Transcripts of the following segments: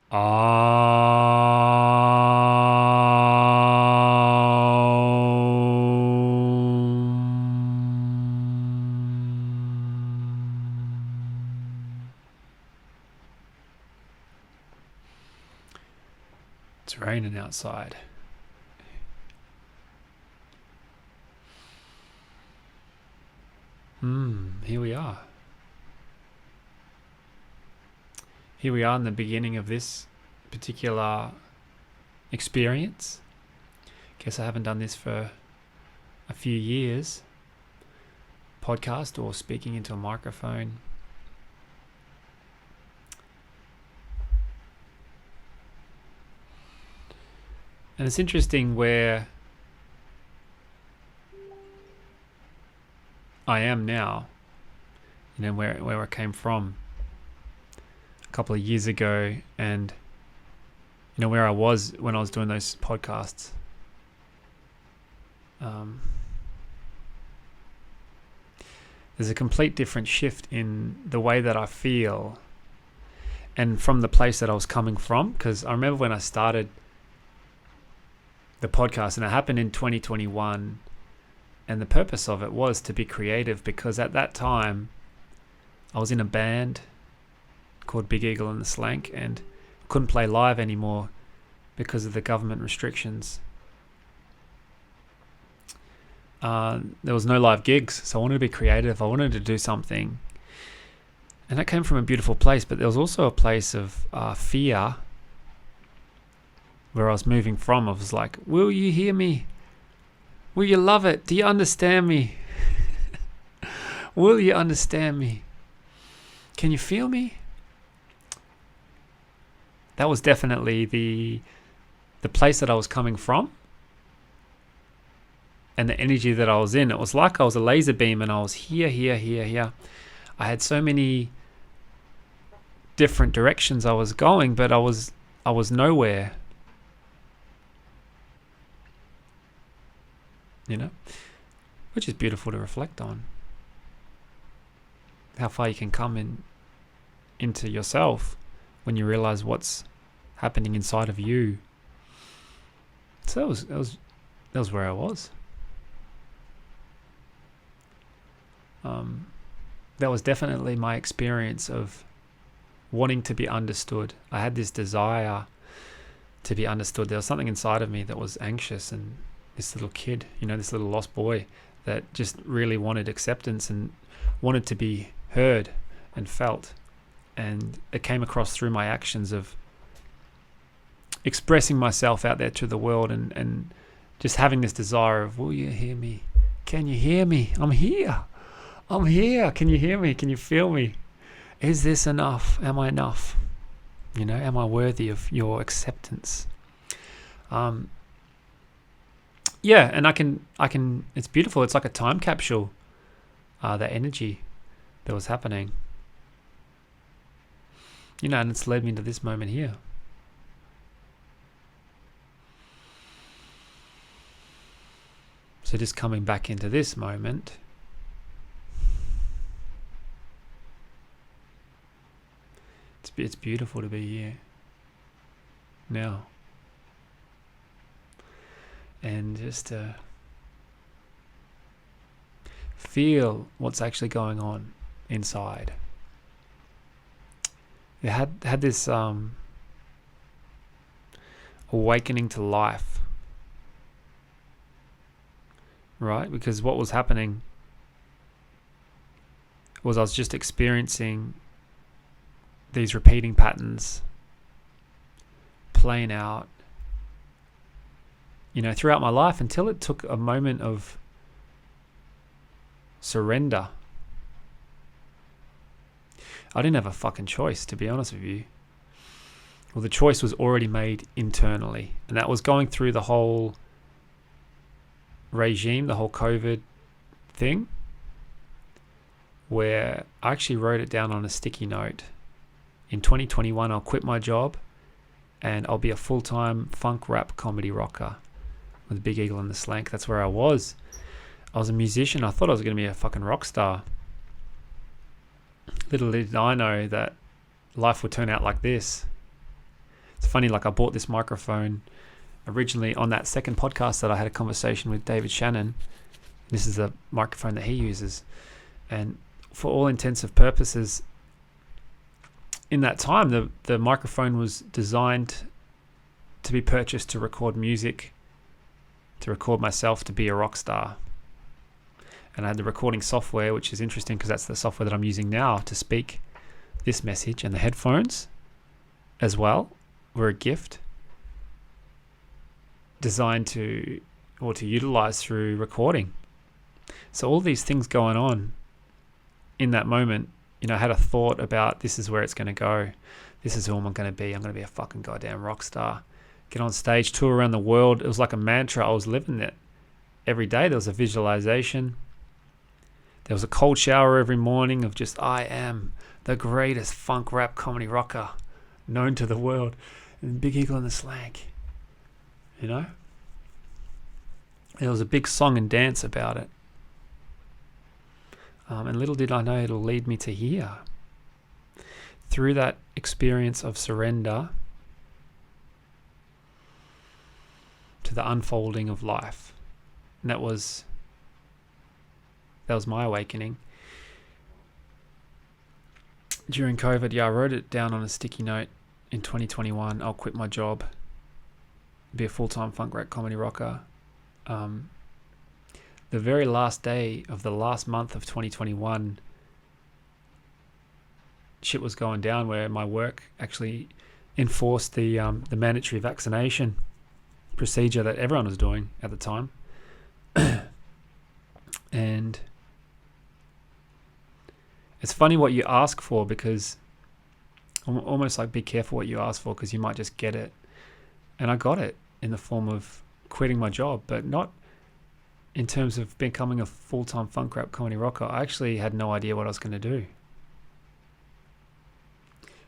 It's raining outside. Here we are. Here we are in the beginning of this particular experience. Guess I haven't done this for a few years. Podcast or speaking into a microphone. And it's interesting where I am now, where I came from a couple of years ago, and where I was when I was doing those podcasts. There's a complete different shift in the way that I feel, and from the place that I was coming from, because I remember when I started the podcast, and it happened in 2021, and the purpose of it was to be creative, because at that time I was in a band called Big Eagle and the Slank, and couldn't play live anymore because of the government restrictions. There was no live gigs, so I wanted to be creative. I wanted to do something, and that came from a beautiful place, but there was also a place of fear where I was moving from. I was like, will you hear me? Will you love it? Do you understand me? Will you understand me? Can you feel me? That was definitely the place that I was coming from, and the energy that I was in. It was like I was a laser beam, and I was here, here, here, here. I had so many different directions I was going, but I was nowhere. Which is beautiful to reflect on. How far you can come into yourself when you realize what's happening inside of you. So that was where I was. That was definitely my experience of wanting to be understood. I had this desire to be understood. There was something inside of me that was anxious, and this little kid, this little lost boy that just really wanted acceptance and wanted to be heard and felt. And it came across through my actions of expressing myself out there to the world, and just having this desire of, will you hear me? Can you hear me? I'm here. I'm here. Can you hear me? Can you feel me? Is this enough? Am I enough? Am I worthy of your acceptance? Yeah, and I can, it's beautiful. It's like a time capsule, that energy that was happening. And it's led me to this moment here. So just coming back into this moment, it's beautiful to be here now. And just to feel what's actually going on inside. It had this awakening to life, right? Because what was happening was I was just experiencing these repeating patterns playing out, throughout my life, until it took a moment of surrender. I didn't have a fucking choice, to be honest with you. Well, the choice was already made internally, and that was going through the whole regime, the whole COVID thing, where I actually wrote it down on a sticky note. In 2021, I'll quit my job and I'll be a full-time funk rap comedy rocker with Big Eagle and the Slank. That's where I was. I was a musician. I thought I was going to be a fucking rock star. Little did I know that life would turn out like this. It's funny, like I bought this microphone originally on that second podcast that I had a conversation with David Shannon. This is a microphone that he uses. And for all intensive purposes, in that time, the microphone was designed to be purchased to record music, to record myself, to be a rock star. And I had the recording software, which is interesting because that's the software that I'm using now to speak this message. And the headphones as well were a gift designed to utilize through recording. So all these things going on in that moment, I had a thought about, this is where it's going to go. This is who I'm going to be. I'm going to be a fucking goddamn rock star. Get on stage, tour around the world. It was like a mantra. I was living it every day. There was a visualization. There was a cold shower every morning of just, I am the greatest funk rap comedy rocker known to the world. And Big Eagle and the Slank. There was a big song and dance about it. And little did I know it'll lead me to here. Through that experience of surrender to the unfolding of life. And that was my awakening. During COVID, I wrote it down on a sticky note in 2021. I'll quit my job, be a full-time funk rap comedy rocker. The very last day of the last month of 2021, shit was going down where my work actually enforced the mandatory vaccination procedure that everyone was doing at the time. And it's funny what you ask for, because almost like be careful what you ask for, because you might just get it. And I got it in the form of quitting my job, but not in terms of becoming a full-time funk rap comedy rocker. I actually had no idea what I was going to do.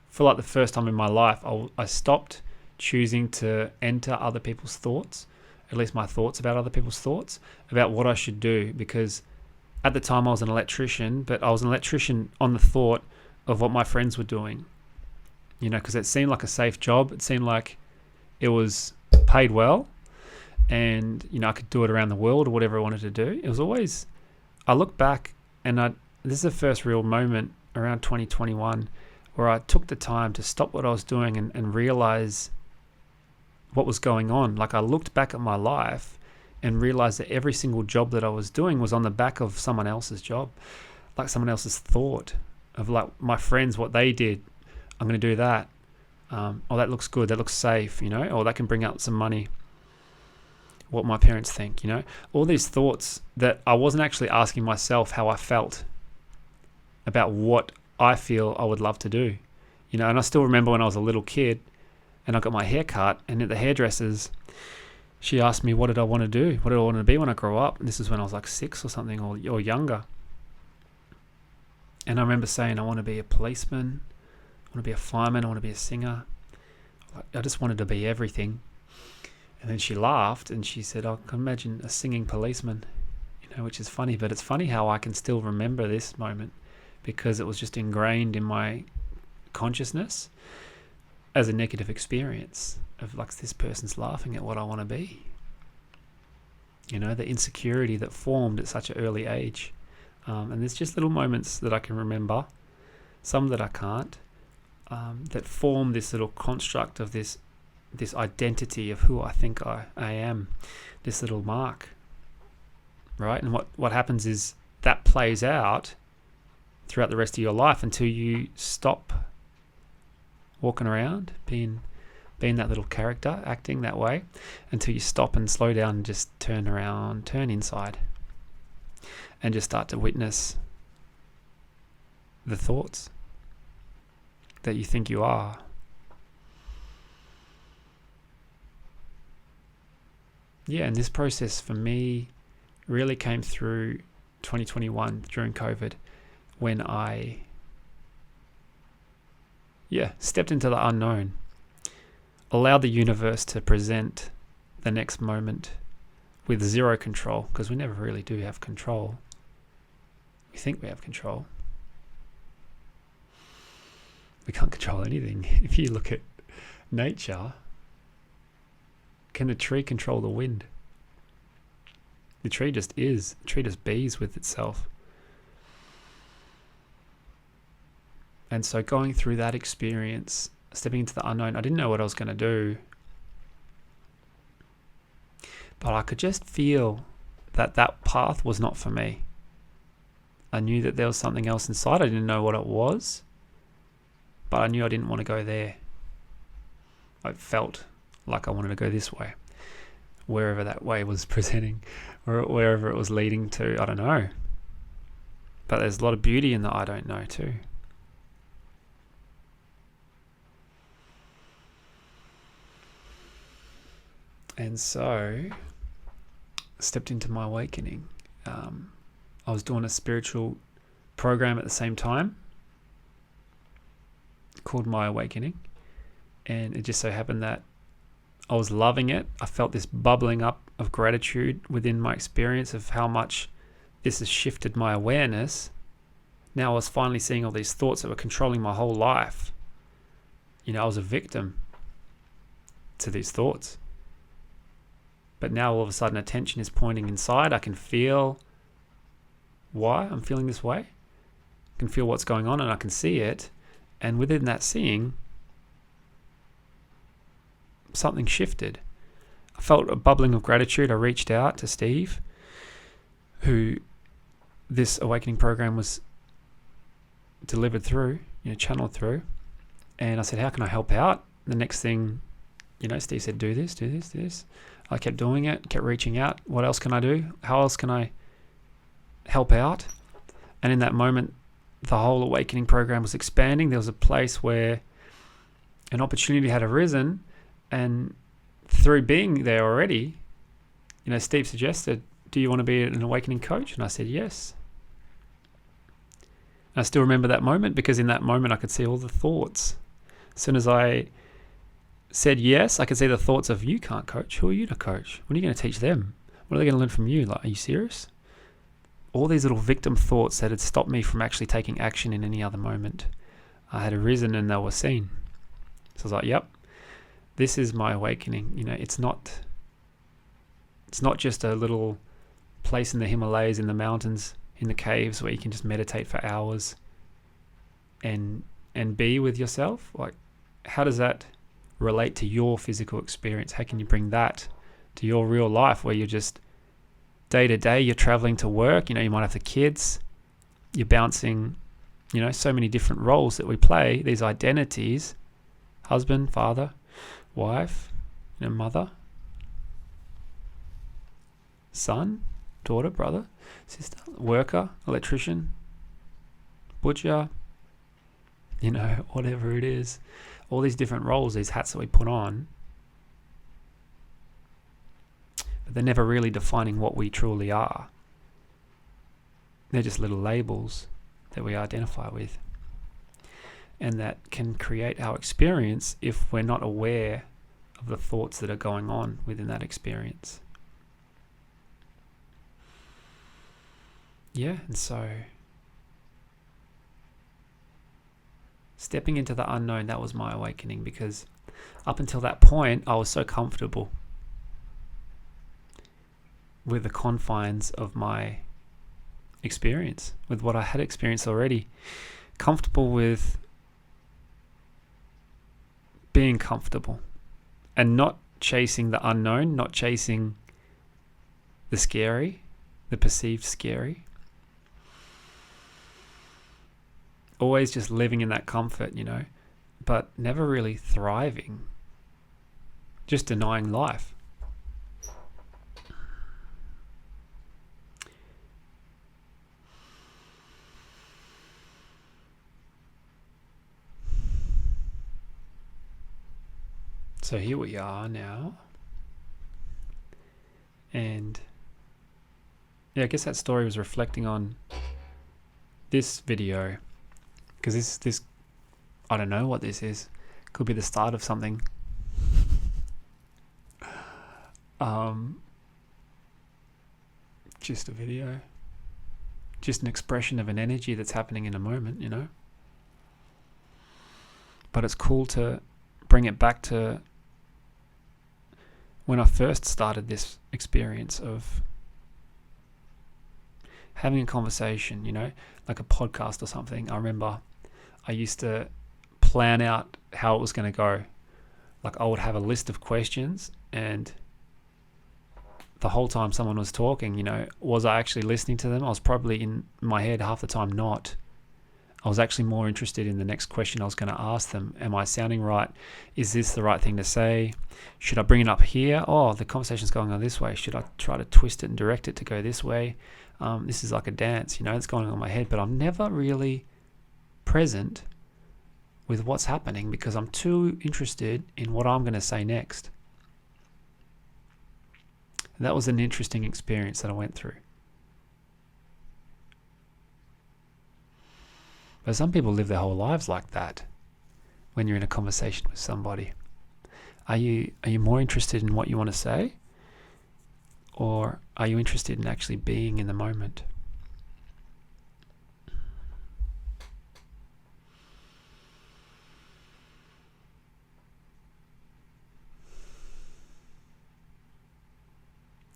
For like the first time in my life, I stopped choosing to enter other people's thoughts, at least my thoughts about other people's thoughts, about what I should do. Because at the time I was an electrician, but I was an electrician on the thought of what my friends were doing. Because it seemed like a safe job. It seemed like it was paid well. And, I could do it around the world or whatever I wanted to do. It was always, I look back and this is the first real moment around 2021 where I took the time to stop what I was doing and realize what was going on. Like I looked back at my life and realized that every single job that I was doing was on the back of someone else's job, like someone else's thought of like my friends, what they did. I'm going to do that. Oh, that looks good. That looks safe, or that can bring out some money. What my parents think, all these thoughts that I wasn't actually asking myself how I felt about what I feel I would love to do, and I still remember when I was a little kid and I got my hair cut, and at the hairdresser's, she asked me, what did I want to do? What did I want to be when I grow up? And this is when I was like 6 or something, or younger. And I remember saying, I want to be a policeman, I want to be a fireman, I want to be a singer. I just wanted to be everything. And then she laughed and she said, I can imagine a singing policeman, which is funny. But it's funny how I can still remember this moment, because it was just ingrained in my consciousness as a negative experience of like, this person's laughing at what I want to be. The insecurity that formed at such an early age. And there's just little moments that I can remember, some that I can't, that form this little construct of this identity of who I think I am, this little mark, right? And what happens is that plays out throughout the rest of your life until you stop walking around being that little character, acting that way, until you stop and slow down and just turn around, turn inside, and just start to witness the thoughts that you think you are. Yeah, and this process for me really came through 2021 during COVID, when I stepped into the unknown, allowed the universe to present the next moment with zero control, because we never really do have control. We think we have control. We can't control anything. If you look at nature, can the tree control the wind? The tree just is. The tree just bees with itself. And so going through that experience, stepping into the unknown, I didn't know what I was going to do. But I could just feel that that path was not for me. I knew that there was something else inside. I didn't know what it was, but I knew I didn't want to go there. I felt like I wanted to go this way, wherever that way was presenting, or wherever it was leading to. I don't know. But there's a lot of beauty in the I don't know too. And so, stepped into my awakening. I was doing a spiritual program at the same time called My Awakening, and it just so happened that I was loving it. I felt this bubbling up of gratitude within my experience of how much this has shifted my awareness. Now I was finally seeing all these thoughts that were controlling my whole life. I was a victim to these thoughts. But now all of a sudden attention is pointing inside. I can feel why I'm feeling this way. I can feel what's going on and I can see it. And within that seeing, something shifted. I felt a bubbling of gratitude. I reached out to Steve, who this awakening program was delivered through, channeled through. And I said, how can I help out? The next thing, Steve said, do this, do this, do this. I kept doing it, kept reaching out. What else can I do? How else can I help out? And in that moment, the whole awakening program was expanding. There was a place where an opportunity had arisen, and through being there already, Steve suggested, do you want to be an awakening coach? And I said, yes. And I still remember that moment, because in that moment I could see all the thoughts. As soon as I said yes, I could see the thoughts of, you can't coach. Who are you to coach? What are you going to teach them? What are they going to learn from you? Like, are you serious? All these little victim thoughts that had stopped me from actually taking action in any other moment had arisen, and they were seen. So I was like, yep, this is my awakening. It's not just a little place in the Himalayas, in the mountains, in the caves where you can just meditate for hours and be with yourself. Like, how does that relate to your physical experience? How can you bring that to your real life, where you're just day to day, you're traveling to work, you might have the kids, you're bouncing, so many different roles that we play, these identities, husband, father, wife, mother, son, daughter, brother, sister, worker, electrician, butcher, whatever it is. All these different roles, these hats that we put on, but they're never really defining what we truly are. They're just little labels that we identify with, and that can create our experience if we're not aware of the thoughts that are going on within that experience. Yeah, and so stepping into the unknown, that was my awakening, because up until that point, I was so comfortable with the confines of my experience, with what I had experienced already. Comfortable with being comfortable and not chasing the unknown, not chasing the scary, the perceived scary. Always just living in that comfort, but never really thriving. Just denying life. So here we are now. And I guess that story was reflecting on this video. Because this, I don't know what this is. Could be the start of something. Just a video. Just an expression of an energy that's happening in a moment, But it's cool to bring it back to when I first started this experience of having a conversation, like a podcast or something. I remember I used to plan out how it was going to go. Like I would have a list of questions, and the whole time someone was talking, was I actually listening to them? I was probably in my head half the time not. I was actually more interested in the next question I was going to ask them. Am I sounding right? Is this the right thing to say? Should I bring it up here? Oh, the conversation's going on this way. Should I try to twist it and direct it to go this way? This is like a dance, it's going on in my head, but I'm never really present with what's happening because I'm too interested in what I'm going to say next. And that was an interesting experience that I went through. But some people live their whole lives like that. When you're in a conversation with somebody, are you more interested in what you want to say, or are you interested in actually being in the moment?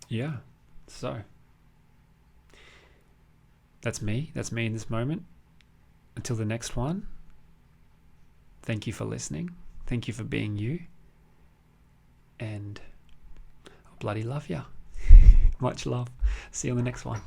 Yeah. So that's me in this moment. Until the next one, thank you for listening. Thank you for being you. And I bloody love you. Much love. See you on the next one.